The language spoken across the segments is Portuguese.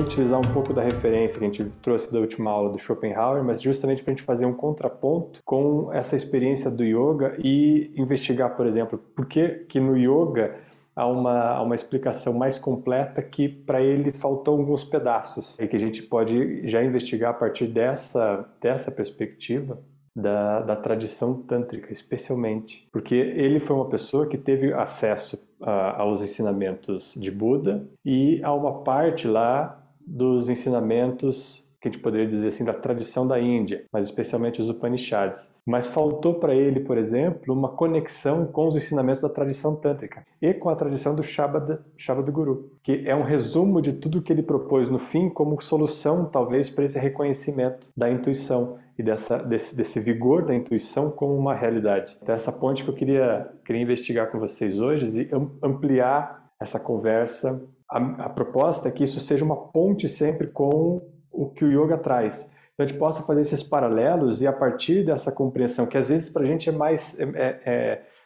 utilizar um pouco da referência que a gente trouxe da última aula do Schopenhauer, mas justamente para a gente fazer um contraponto com essa experiência do yoga e investigar, por exemplo, por que no yoga há uma explicação mais completa que para ele faltou alguns pedaços e que a gente pode já investigar a partir dessa perspectiva da tradição tântrica, especialmente, porque ele foi uma pessoa que teve acesso aos ensinamentos de Buda e a uma parte lá dos ensinamentos que a gente poderia dizer assim da tradição da Índia, mas especialmente os Upanishads. Mas faltou para ele, por exemplo, uma conexão com os ensinamentos da tradição tântrica e com a tradição do Shabda Guru, que é um resumo de tudo que ele propôs no fim como solução, talvez, para esse reconhecimento da intuição e desse vigor da intuição como uma realidade. Então, essa ponte que eu queria investigar com vocês hoje e ampliar essa conversa. A proposta é que isso seja uma ponte sempre com o que o yoga traz. Então a gente possa fazer esses paralelos e a partir dessa compreensão, que às vezes para a gente é mais...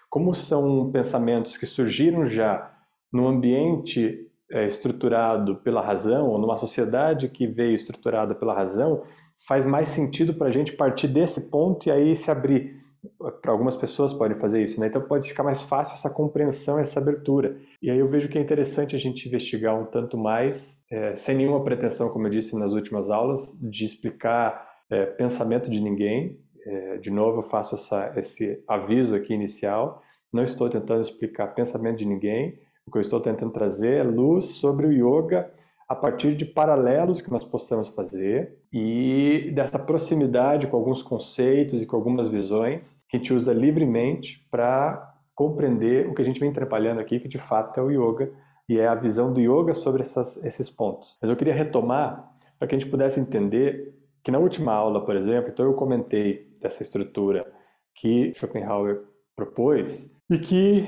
como são pensamentos que surgiram já num ambiente estruturado pela razão, ou numa sociedade que veio estruturada pela razão, faz mais sentido para a gente partir desse ponto e aí se abrir. Para algumas pessoas podem fazer isso, né? Então pode ficar mais fácil essa compreensão, essa abertura. E aí eu vejo que é interessante a gente investigar um tanto mais, sem nenhuma pretensão, como eu disse nas últimas aulas, de explicar pensamento de ninguém. De novo eu faço esse aviso aqui inicial, não estou tentando explicar pensamento de ninguém, o que eu estou tentando trazer é luz sobre o yoga a partir de paralelos que nós possamos fazer e dessa proximidade com alguns conceitos e com algumas visões que a gente usa livremente para compreender o que a gente vem trabalhando aqui, que de fato é o yoga e é a visão do yoga sobre esses pontos. Mas eu queria retomar para que a gente pudesse entender que na última aula, por exemplo, então eu comentei dessa estrutura que Schopenhauer propôs e que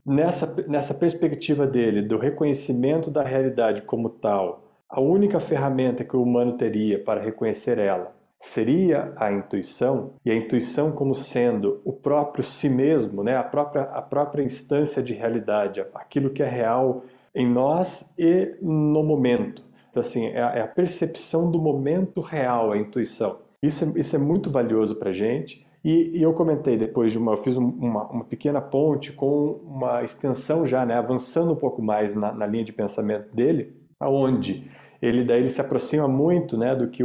nessa perspectiva dele, do reconhecimento da realidade como tal, a única ferramenta que o humano teria para reconhecer ela seria a intuição, e a intuição como sendo o próprio si mesmo, né? a própria instância de realidade, aquilo que é real em nós e no momento. Então, assim, é a percepção do momento real, a intuição. Isso é muito valioso para a gente. E eu comentei depois eu fiz uma pequena ponte com uma extensão já, né, avançando um pouco mais na linha de pensamento dele, aonde ele se aproxima muito, né, do que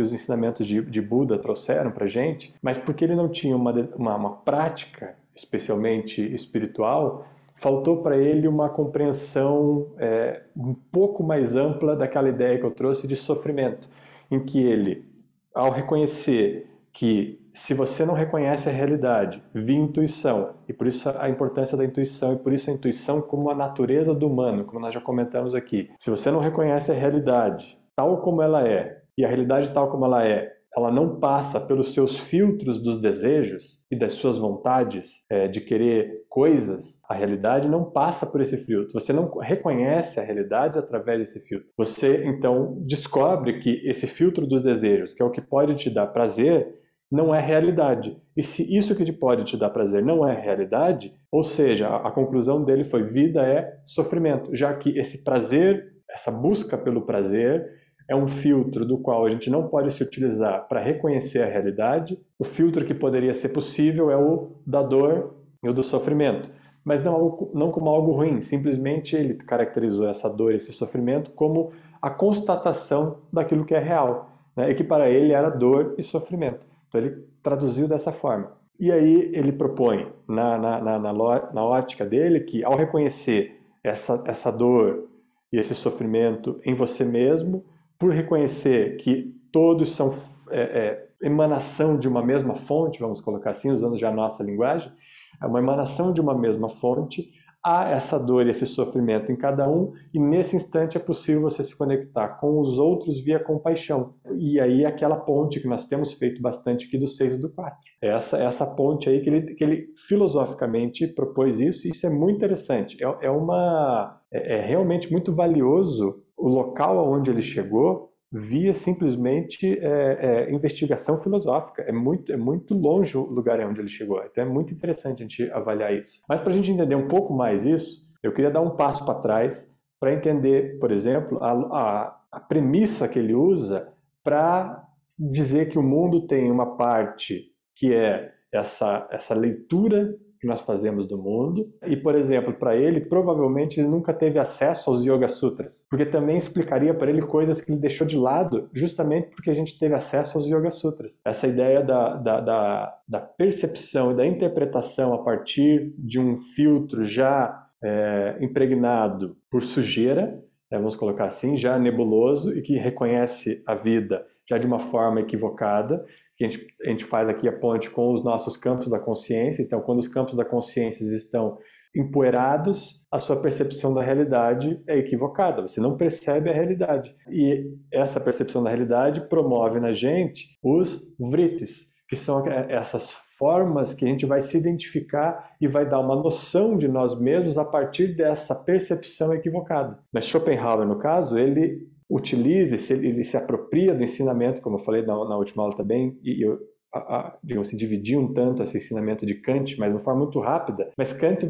os ensinamentos de Buda trouxeram para a gente, mas porque ele não tinha uma prática especialmente espiritual, faltou para ele uma compreensão um pouco mais ampla daquela ideia que eu trouxe de sofrimento, em que ele, ao reconhecer que se você não reconhece a realidade via intuição, e por isso a importância da intuição, e por isso a intuição como a natureza do humano, como nós já comentamos aqui. Se você não reconhece a realidade tal como ela é, e a realidade tal como ela não passa pelos seus filtros dos desejos e das suas vontades de querer coisas, a realidade não passa por esse filtro. Você não reconhece a realidade através desse filtro. Você, então, descobre que esse filtro dos desejos, que é o que pode te dar prazer, não é realidade. E se isso que pode te dar prazer não é realidade, ou seja, a conclusão dele foi vida é sofrimento, já que esse prazer, essa busca pelo prazer, é um filtro do qual a gente não pode se utilizar para reconhecer a realidade. O filtro que poderia ser possível é o da dor e o do sofrimento, mas não como algo ruim, simplesmente ele caracterizou essa dor e esse sofrimento como a constatação daquilo que é real, né? E que para ele era dor e sofrimento. Então ele traduziu dessa forma. E aí ele propõe, na ótica dele, que ao reconhecer essa dor e esse sofrimento em você mesmo, por reconhecer que todos são emanação de uma mesma fonte, vamos colocar assim, usando já a nossa linguagem, é uma emanação de uma mesma fonte, há essa dor e esse sofrimento em cada um, e nesse instante é possível você se conectar com os outros via compaixão. E aí aquela ponte que nós temos feito bastante aqui do 6 e do 4. Essa ponte aí que ele filosoficamente propôs isso, e isso é muito interessante. É realmente muito valioso o local onde ele chegou via simplesmente investigação filosófica. É muito longe o lugar onde ele chegou. Então é muito interessante a gente avaliar isso. Mas para a gente entender um pouco mais isso, eu queria dar um passo para trás para entender, por exemplo, a premissa que ele usa para dizer que o mundo tem uma parte que é essa leitura que nós fazemos do mundo. E, por exemplo, para ele, provavelmente ele nunca teve acesso aos Yoga Sutras, porque também explicaria para ele coisas que ele deixou de lado, justamente porque a gente teve acesso aos Yoga Sutras. Essa ideia da percepção e da interpretação a partir de um filtro já impregnado por sujeira, vamos colocar assim, já nebuloso, e que reconhece a vida já de uma forma equivocada, que a gente faz aqui a ponte com os nossos campos da consciência. Então, quando os campos da consciência estão empoeirados, a sua percepção da realidade é equivocada, você não percebe a realidade. E essa percepção da realidade promove na gente os vrittis, que são essas formas que a gente vai se identificar e vai dar uma noção de nós mesmos a partir dessa percepção equivocada. Mas Schopenhauer, no caso, ele utiliza, ele se apropria do ensinamento, como eu falei na última aula também, e eu, digamos assim, dividi um tanto esse ensinamento de Kant, mas de uma forma muito rápida. Mas Kant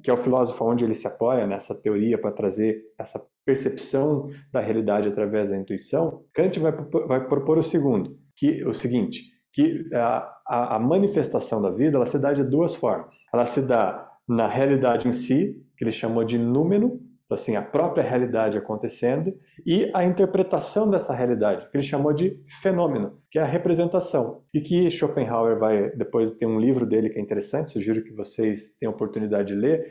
que é o filósofo onde ele se apoia nessa teoria para trazer essa percepção da realidade através da intuição, Kant vai propor o seguinte, que a manifestação da vida ela se dá de duas formas. Ela se dá na realidade em si, que ele chamou de númeno, então, assim, a própria realidade acontecendo, e a interpretação dessa realidade, que ele chamou de fenômeno, que é a representação. E que Schopenhauer depois tem um livro dele que é interessante, sugiro que vocês tenham oportunidade de ler,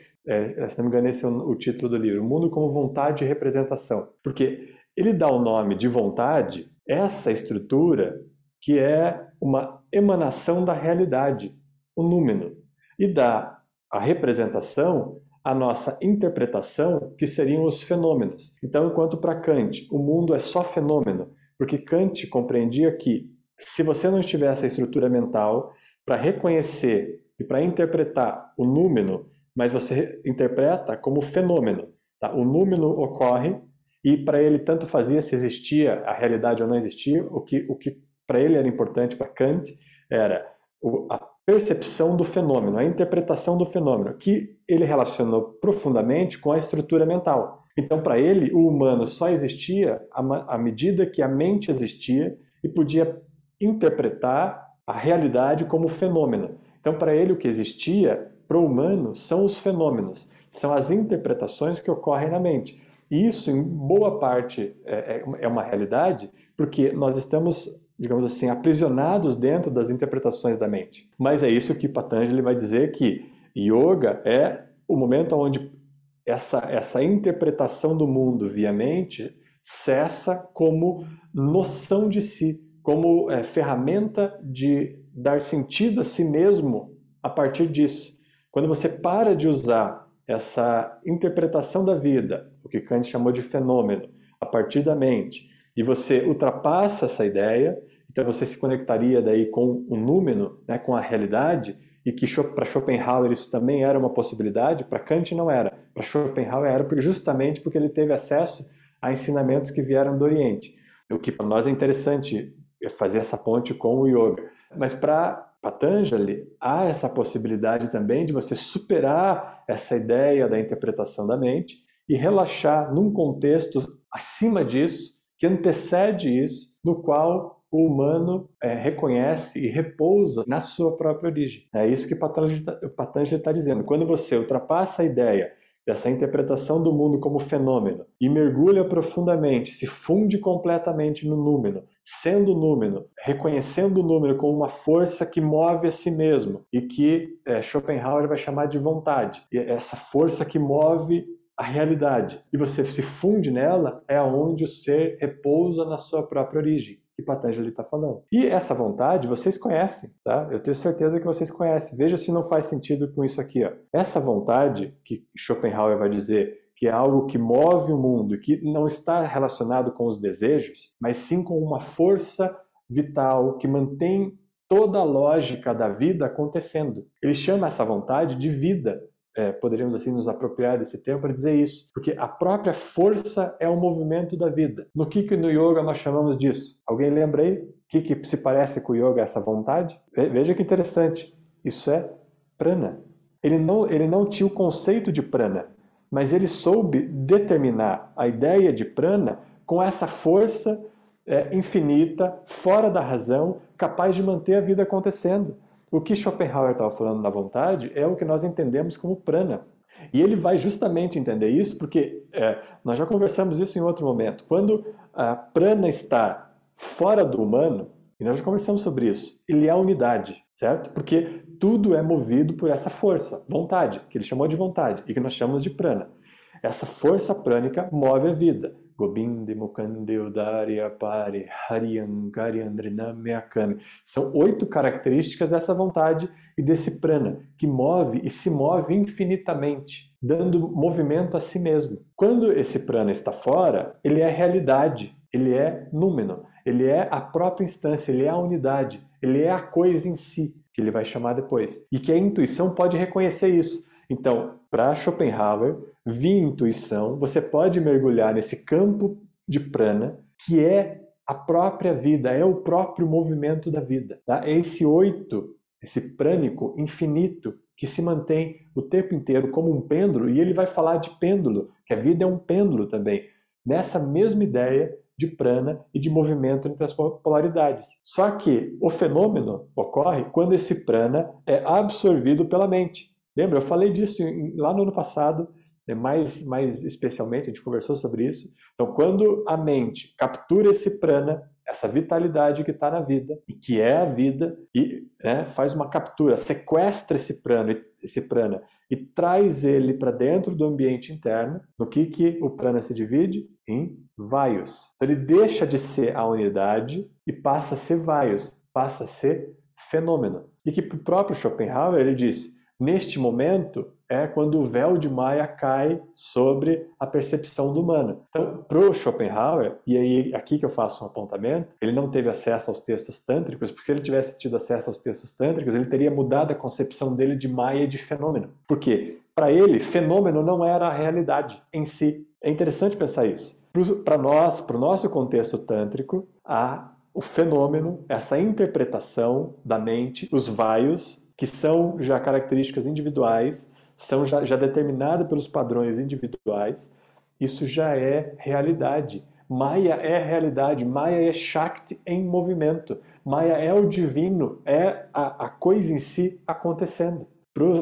se não me engano esse é o título do livro, O Mundo como Vontade e Representação. Porque ele dá o nome de vontade, essa estrutura que é uma emanação da realidade, o númeno, e dá a representação a nossa interpretação, que seriam os fenômenos. Então, enquanto para Kant o mundo é só fenômeno, porque Kant compreendia que se você não tivesse a estrutura mental para reconhecer e para interpretar o númeno, mas você interpreta como fenômeno, tá? O númeno ocorre e para ele tanto fazia se existia a realidade ou não existia, o que para ele era importante, para Kant, era a percepção do fenômeno, a interpretação do fenômeno, que ele relacionou profundamente com a estrutura mental. Então, para ele, o humano só existia à medida que a mente existia e podia interpretar a realidade como fenômeno. Então, para ele, o que existia para o humano são os fenômenos, são as interpretações que ocorrem na mente. E isso, em boa parte, é uma realidade, porque nós estamos, digamos assim, aprisionados dentro das interpretações da mente. Mas é isso que Patanjali vai dizer, que yoga é o momento onde essa interpretação do mundo via mente cessa como noção de si, como ferramenta de dar sentido a si mesmo a partir disso. Quando você para de usar essa interpretação da vida, o que Kant chamou de fenômeno, a partir da mente, e você ultrapassa essa ideia, então você se conectaria daí com o númeno, né, com a realidade, e que para Schopenhauer isso também era uma possibilidade, para Kant não era. Para Schopenhauer era justamente porque ele teve acesso a ensinamentos que vieram do Oriente. O que para nós é interessante fazer essa ponte com o yoga. Mas para Patanjali há essa possibilidade também de você superar essa ideia da interpretação da mente e relaxar num contexto acima disso, que antecede isso, no qual o humano reconhece e repousa na sua própria origem. É isso que Patanjali está dizendo. Quando você ultrapassa a ideia dessa interpretação do mundo como fenômeno e mergulha profundamente, se funde completamente no númeno, sendo o númeno, reconhecendo o número como uma força que move a si mesmo e que Schopenhauer vai chamar de vontade. E essa força que move a realidade. E você se funde nela, é onde o ser repousa na sua própria origem, que Patanjali está falando. E essa vontade vocês conhecem, tá? Eu tenho certeza que vocês conhecem. Veja se não faz sentido com isso aqui, ó. Essa vontade, que Schopenhauer vai dizer que é algo que move o mundo, que não está relacionado com os desejos, mas sim com uma força vital que mantém toda a lógica da vida acontecendo. Ele chama essa vontade de vida. Poderíamos assim nos apropriar desse termo para dizer isso, porque a própria força é o movimento da vida. No que no yoga nós chamamos disso? Alguém lembra aí? O que se parece com o yoga, essa vontade? Veja que interessante, isso é prana. Ele não tinha o conceito de prana, mas ele soube determinar a ideia de prana com essa força infinita, fora da razão, capaz de manter a vida acontecendo. O que Schopenhauer estava falando na vontade é o que nós entendemos como prana. E ele vai justamente entender isso porque nós já conversamos isso em outro momento. Quando a prana está fora do humano, e nós já conversamos sobre isso, ele é a unidade, certo? Porque tudo é movido por essa força, vontade, que ele chamou de vontade e que nós chamamos de prana. Essa força prânica move a vida. Gobinde Mukande Udari Apari Hariyan Karyanrinamyakami. São 8 características dessa vontade e desse prana, que move e se move infinitamente, dando movimento a si mesmo. Quando esse prana está fora, ele é realidade, ele é númeno, ele é a própria instância, ele é a unidade, ele é a coisa em si, que ele vai chamar depois. E que a intuição pode reconhecer isso. Então, para Schopenhauer, via intuição, você pode mergulhar nesse campo de prana, que é a própria vida, é o próprio movimento da vida. Tá? É esse 8, esse prânico infinito, que se mantém o tempo inteiro como um pêndulo, e ele vai falar de pêndulo, que a vida é um pêndulo também, nessa mesma ideia de prana e de movimento entre as polaridades. Só que o fenômeno ocorre quando esse prana é absorvido pela mente. Lembra? Eu falei disso lá no ano passado, mais especialmente, a gente conversou sobre isso. Então, quando a mente captura esse prana, essa vitalidade que está na vida, e que é a vida, e faz uma captura, sequestra esse prana e traz ele para dentro do ambiente interno, no que o prana se divide? Em vaios. Então, ele deixa de ser a unidade e passa a ser vaios, passa a ser fenômeno. E que para o próprio Schopenhauer, ele diz: neste momento é quando o véu de Maya cai sobre a percepção do humano. Então, para o Schopenhauer, e aí aqui que eu faço um apontamento, ele não teve acesso aos textos tântricos, porque se ele tivesse tido acesso aos textos tântricos, ele teria mudado a concepção dele de Maya e de fenômeno. Por quê? Para ele, fenômeno não era a realidade em si. É interessante pensar isso. Para nós, para o nosso contexto tântrico, o fenômeno, essa interpretação da mente, os vaios, que são já características individuais, são já determinadas pelos padrões individuais, isso já é realidade. Maya é realidade, Maya é Shakti em movimento, Maya é o divino, é a coisa em si acontecendo.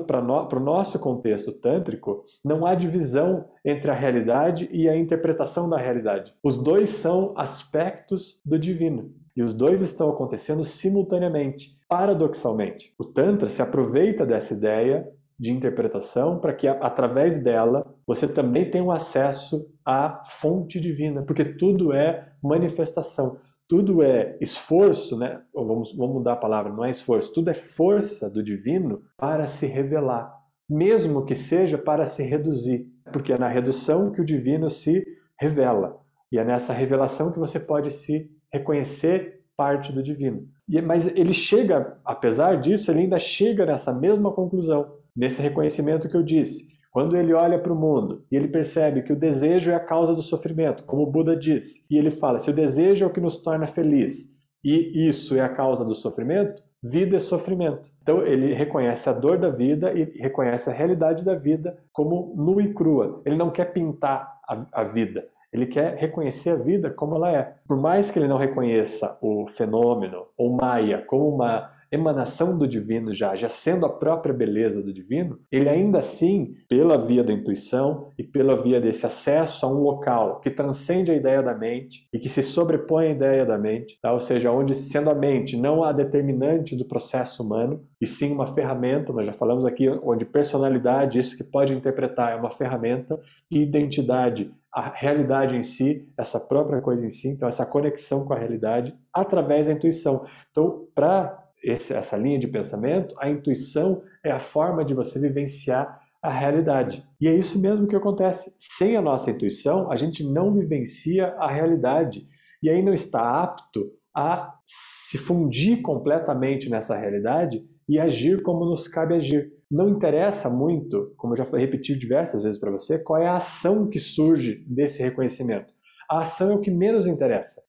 Para o nosso contexto tântrico, não há divisão entre a realidade e a interpretação da realidade. Os dois são aspectos do divino. E os dois estão acontecendo simultaneamente, paradoxalmente. O Tantra se aproveita dessa ideia de interpretação para que, através dela, você também tenha um acesso à fonte divina, porque tudo é manifestação. Tudo é esforço, né? Vamos mudar a palavra, não é esforço, tudo é força do divino para se revelar, mesmo que seja para se reduzir, porque é na redução que o divino se revela, e é nessa revelação que você pode se reconhecer parte do divino. Mas ele chega, apesar disso, ele ainda chega nessa mesma conclusão, nesse reconhecimento que eu disse. Quando ele olha para o mundo e ele percebe que o desejo é a causa do sofrimento, como o Buda diz, e ele fala, se o desejo é o que nos torna feliz e isso é a causa do sofrimento, vida é sofrimento. Então ele reconhece a dor da vida e reconhece a realidade da vida como nua e crua. Ele não quer pintar a vida, ele quer reconhecer a vida como ela é. Por mais que ele não reconheça o fenômeno ou Maya como uma emanação do divino já sendo a própria beleza do divino, ele ainda assim, pela via da intuição e pela via desse acesso a um local que transcende a ideia da mente e que se sobrepõe à ideia da mente, tá? Ou seja, onde sendo a mente não a determinante do processo humano, e sim uma ferramenta, nós já falamos aqui, onde personalidade, isso que pode interpretar, é uma ferramenta, e identidade, a realidade em si, essa própria coisa em si, então essa conexão com a realidade através da intuição. Então, para essa linha de pensamento, a intuição é a forma de você vivenciar a realidade. E é isso mesmo que acontece. Sem a nossa intuição, a gente não vivencia a realidade e aí não está apto a se fundir completamente nessa realidade e agir como nos cabe agir. Não interessa muito, como eu já repeti diversas vezes para você, qual é a ação que surge desse reconhecimento. A ação é o que menos interessa.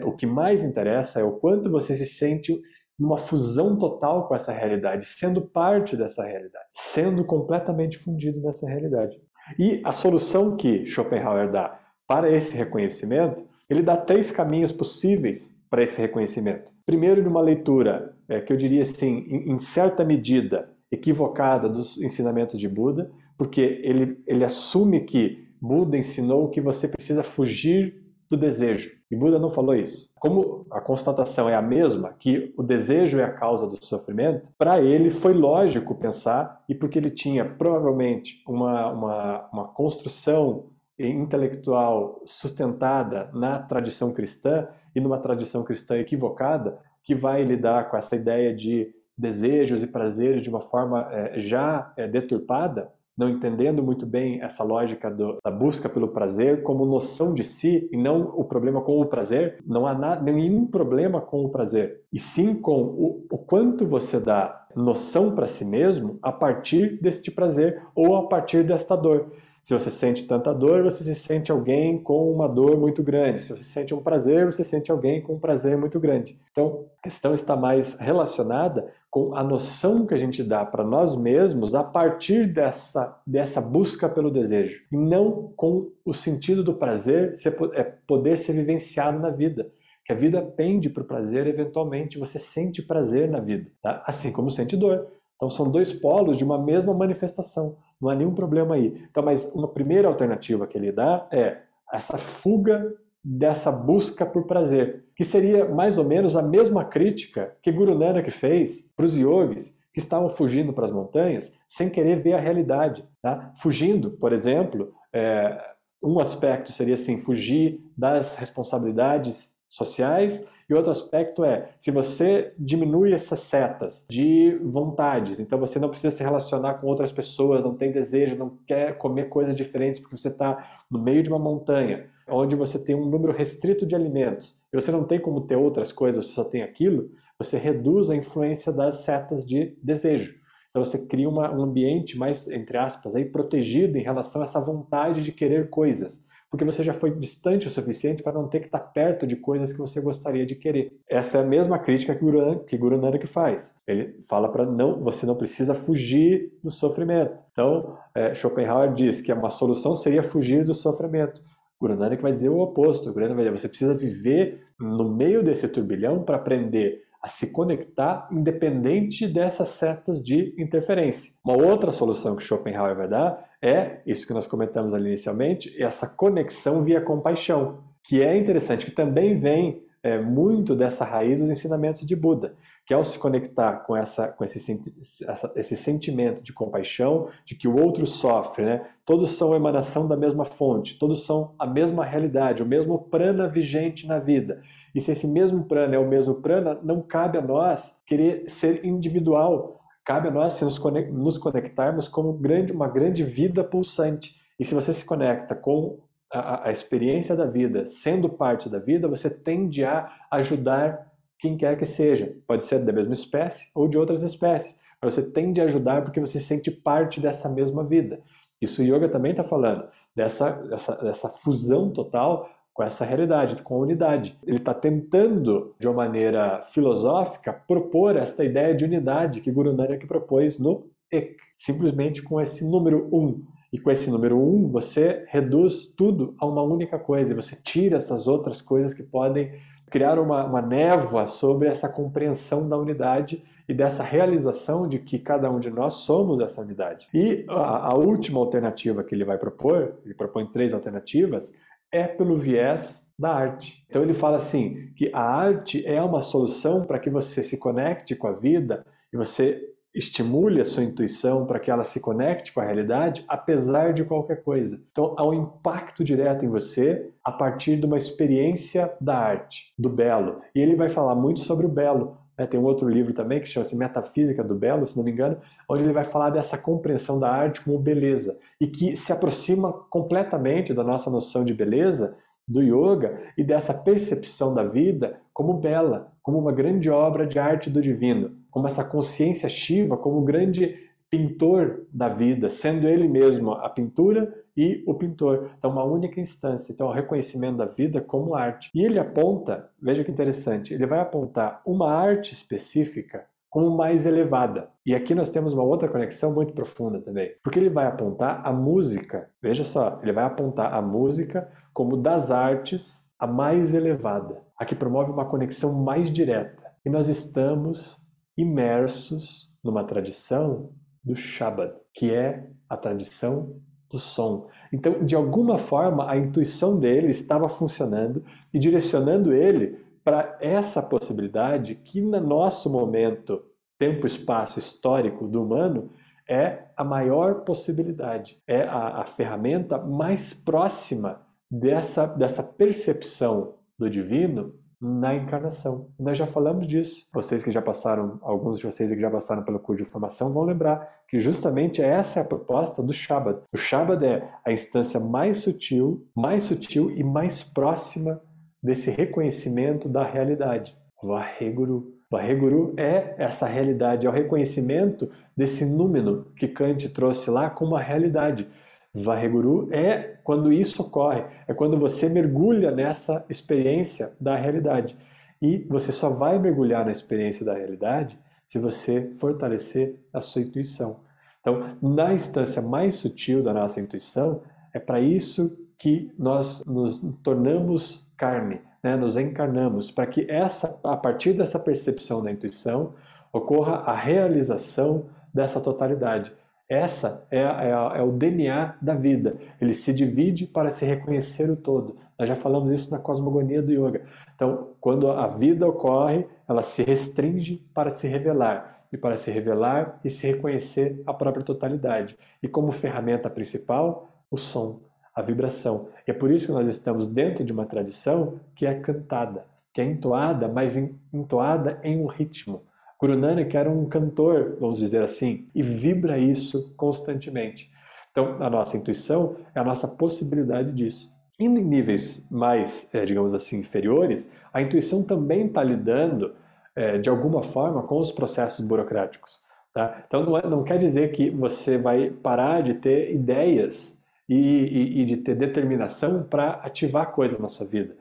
O que mais interessa é o quanto você se sente numa fusão total com essa realidade, sendo parte dessa realidade, sendo completamente fundido nessa realidade. E a solução que Schopenhauer dá para esse reconhecimento, ele dá 3 caminhos possíveis para esse reconhecimento. Primeiro, numa leitura, que eu diria assim, em certa medida equivocada dos ensinamentos de Buda, porque ele assume que Buda ensinou que você precisa fugir do desejo. E Buda não falou isso. Como a constatação é a mesma, que o desejo é a causa do sofrimento, para ele foi lógico pensar, e porque ele tinha provavelmente uma construção intelectual sustentada na tradição cristã, e numa tradição cristã equivocada, que vai lidar com essa ideia de desejos e prazeres de uma forma já deturpada, não entendendo muito bem essa lógica da busca pelo prazer como noção de si e não o problema com o prazer. Não há nenhum problema com o prazer, e sim com o quanto você dá noção para si mesmo a partir deste prazer ou a partir desta dor. Se você sente tanta dor, você se sente alguém com uma dor muito grande. Se você sente um prazer, você sente alguém com um prazer muito grande. Então, a questão está mais relacionada com a noção que a gente dá para nós mesmos a partir dessa busca pelo desejo. E não com o sentido do prazer poder ser vivenciado na vida. Que a vida pende para o prazer, eventualmente você sente prazer na vida, tá? Assim como sente dor. Então são 2 polos de uma mesma manifestação. Não há nenhum problema aí. Então, mas uma primeira alternativa que ele dá é essa fuga dessa busca por prazer, que seria mais ou menos a mesma crítica que Guru Nanak fez para os yogis que estavam fugindo para as montanhas sem querer ver a realidade. Tá? Fugindo, por exemplo, um aspecto seria assim, fugir das responsabilidades sociais, e outro aspecto é, se você diminui essas setas de vontades, então você não precisa se relacionar com outras pessoas, não tem desejo, não quer comer coisas diferentes porque você está no meio de uma montanha, onde você tem um número restrito de alimentos, e você não tem como ter outras coisas, você só tem aquilo, você reduz a influência das setas de desejo. Então você cria um ambiente mais, entre aspas, aí, protegido em relação a essa vontade de querer coisas, porque você já foi distante o suficiente para não ter que estar perto de coisas que você gostaria de querer. Essa é a mesma crítica que Guru Nanak faz. Ele fala para você não precisa fugir do sofrimento. Então, Schopenhauer diz que uma solução seria fugir do sofrimento. Guru Nanak vai dizer o oposto. Guru Nanak vai dizer, você precisa viver no meio desse turbilhão para aprender a se conectar independente dessas setas de interferência. Uma outra solução que Schopenhauer vai dar é, isso que nós comentamos ali inicialmente, essa conexão via compaixão, que é interessante, que também vem muito dessa raiz dos ensinamentos de Buda, que ao se conectar com esse sentimento de compaixão, de que o outro sofre, né? Todos são emanação da mesma fonte, todos são a mesma realidade, o mesmo prana vigente na vida. E se esse mesmo prana é o mesmo prana, não cabe a nós querer ser individual, cabe a nós nos conectarmos como uma grande vida pulsante. E se você se conecta com a experiência da vida, sendo parte da vida, você tende a ajudar quem quer que seja. Pode ser da mesma espécie ou de outras espécies. Mas você tende a ajudar porque você se sente parte dessa mesma vida. Isso o yoga também está falando, dessa fusão total com essa realidade, com a unidade. Ele está tentando, de uma maneira filosófica, propor esta ideia de unidade que Guru Nanak propôs no Ek. Simplesmente com esse número 1. E com esse número 1, você reduz tudo a uma única coisa. E você tira essas outras coisas que podem criar uma névoa sobre essa compreensão da unidade e dessa realização de que cada um de nós somos essa unidade. E a última alternativa que ele vai propor, ele propõe 3 alternativas, é pelo viés da arte. Então ele fala assim, que a arte é uma solução para que você se conecte com a vida e você estimule a sua intuição para que ela se conecte com a realidade, apesar de qualquer coisa. Então há um impacto direto em você a partir de uma experiência da arte, do belo. E ele vai falar muito sobre o belo. Tem um outro livro também que chama-se Metafísica do Belo, se não me engano, onde ele vai falar dessa compreensão da arte como beleza e que se aproxima completamente da nossa noção de beleza do yoga e dessa percepção da vida como bela, como uma grande obra de arte do divino, como essa consciência Shiva como o grande pintor da vida, sendo ele mesmo a pintura e o pintor. Então, uma única instância. Então, o reconhecimento da vida como arte. E ele aponta, veja que interessante, ele vai apontar uma arte específica como mais elevada. E aqui nós temos uma outra conexão muito profunda também, porque ele vai apontar a música, veja só, ele vai apontar a música como das artes a mais elevada, a que promove uma conexão mais direta. E nós estamos imersos numa tradição do Shabad, que é a tradição do som. Então, de alguma forma, a intuição dele estava funcionando e direcionando ele para essa possibilidade que, no nosso momento, tempo, espaço, histórico do humano, é a maior possibilidade, é a ferramenta mais próxima dessa percepção do divino na encarnação. Nós já falamos disso. Vocês que já passaram, alguns de vocês que já passaram pelo curso de formação vão lembrar que justamente essa é a proposta do Shabad. O Shabad é a instância mais sutil e mais próxima desse reconhecimento da realidade. Vaheguru. Vaheguru é essa realidade, é o reconhecimento desse númeno que Kant trouxe lá como a realidade. Vaheguru é quando isso ocorre, é quando você mergulha nessa experiência da realidade. E você só vai mergulhar na experiência da realidade se você fortalecer a sua intuição. Então, na instância mais sutil da nossa intuição, é para isso que nós nos tornamos carne, né? Nos encarnamos, para que a partir dessa percepção da intuição ocorra a realização dessa totalidade. Essa é o DNA da vida. Ele se divide para se reconhecer o todo. Nós já falamos isso na cosmogonia do yoga. Então, quando a vida ocorre, ela se restringe para se revelar. E para se revelar e se reconhecer a própria totalidade. E como ferramenta principal, o som, a vibração. E é por isso que nós estamos dentro de uma tradição que é cantada, que é entoada, mas entoada em um ritmo. Guru Nanak era um cantor, vamos dizer assim, e vibra isso constantemente. Então, a nossa intuição é a nossa possibilidade disso. Indo em níveis mais, digamos assim, inferiores, a intuição também está lidando, de alguma forma, com os processos burocráticos. Tá? Então, não quer dizer que você vai parar de ter ideias e de ter determinação para ativar coisas na sua vida.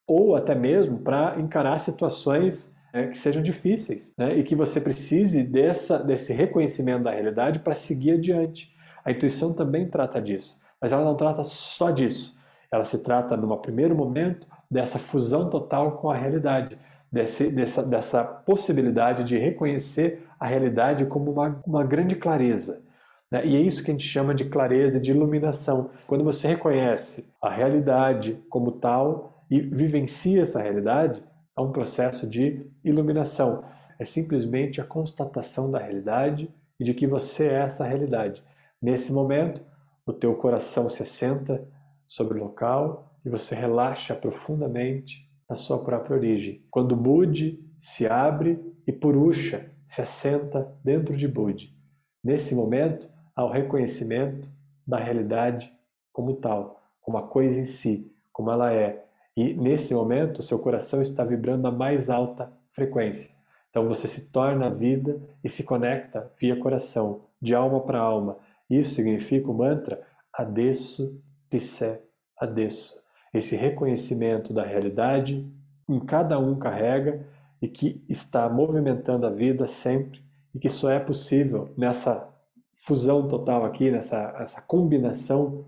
Ou até mesmo para encarar situações que sejam difíceis, né? E que você precise desse reconhecimento da realidade para seguir adiante. A intuição também trata disso, mas ela não trata só disso. Ela se trata, num primeiro momento, dessa fusão total com a realidade, dessa possibilidade de reconhecer a realidade como uma grande clareza. Né? E é isso que a gente chama de clareza, de iluminação. Quando você reconhece a realidade como tal e vivencia essa realidade, há um processo de iluminação. É simplesmente a constatação da realidade e de que você é essa realidade. Nesse momento, o teu coração se assenta sobre o local e você relaxa profundamente na sua própria origem. Quando Budi se abre e Purusha se assenta dentro de Budi. Nesse momento, há o reconhecimento da realidade como tal, como a coisa em si, como ela é. E nesse momento, o seu coração está vibrando na mais alta frequência. Então você se torna a vida e se conecta via coração, de alma para alma. Isso significa o mantra Adesso Tisse Adesso. Esse reconhecimento da realidade em cada um carrega e que está movimentando a vida sempre e que só é possível nessa fusão total aqui, nessa combinação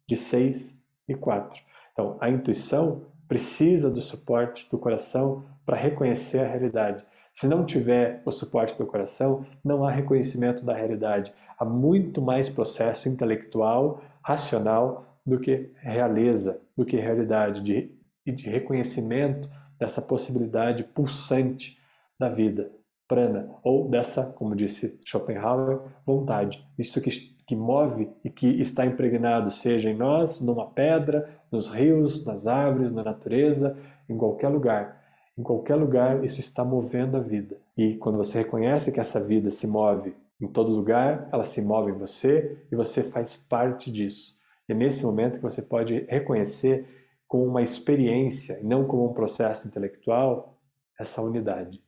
de 6 e 4. Então, a intuição precisa do suporte do coração para reconhecer a realidade. Se não tiver o suporte do coração, não há reconhecimento da realidade. Há muito mais processo intelectual, racional, do que realeza, do que realidade, de reconhecimento dessa possibilidade pulsante da vida, prana, ou dessa, como disse Schopenhauer, vontade. Isso que move e que está impregnado, seja em nós, numa pedra, nos rios, nas árvores, na natureza, em qualquer lugar. Em qualquer lugar, isso está movendo a vida. E quando você reconhece que essa vida se move em todo lugar, ela se move em você e você faz parte disso. E é nesse momento que você pode reconhecer com uma experiência, e não como um processo intelectual, essa unidade.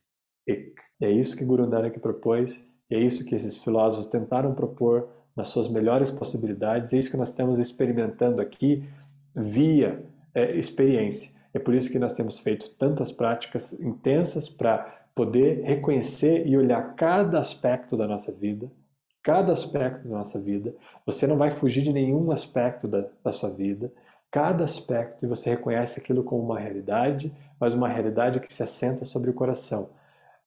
E é isso que Guru Nanak propôs, e é isso que esses filósofos tentaram propor nas suas melhores possibilidades, é isso que nós estamos experimentando aqui via experiência. É por isso que nós temos feito tantas práticas intensas para poder reconhecer e olhar cada aspecto da nossa vida, cada aspecto da nossa vida. Você não vai fugir de nenhum aspecto da sua vida. Cada aspecto, e você reconhece aquilo como uma realidade, mas uma realidade que se assenta sobre o coração.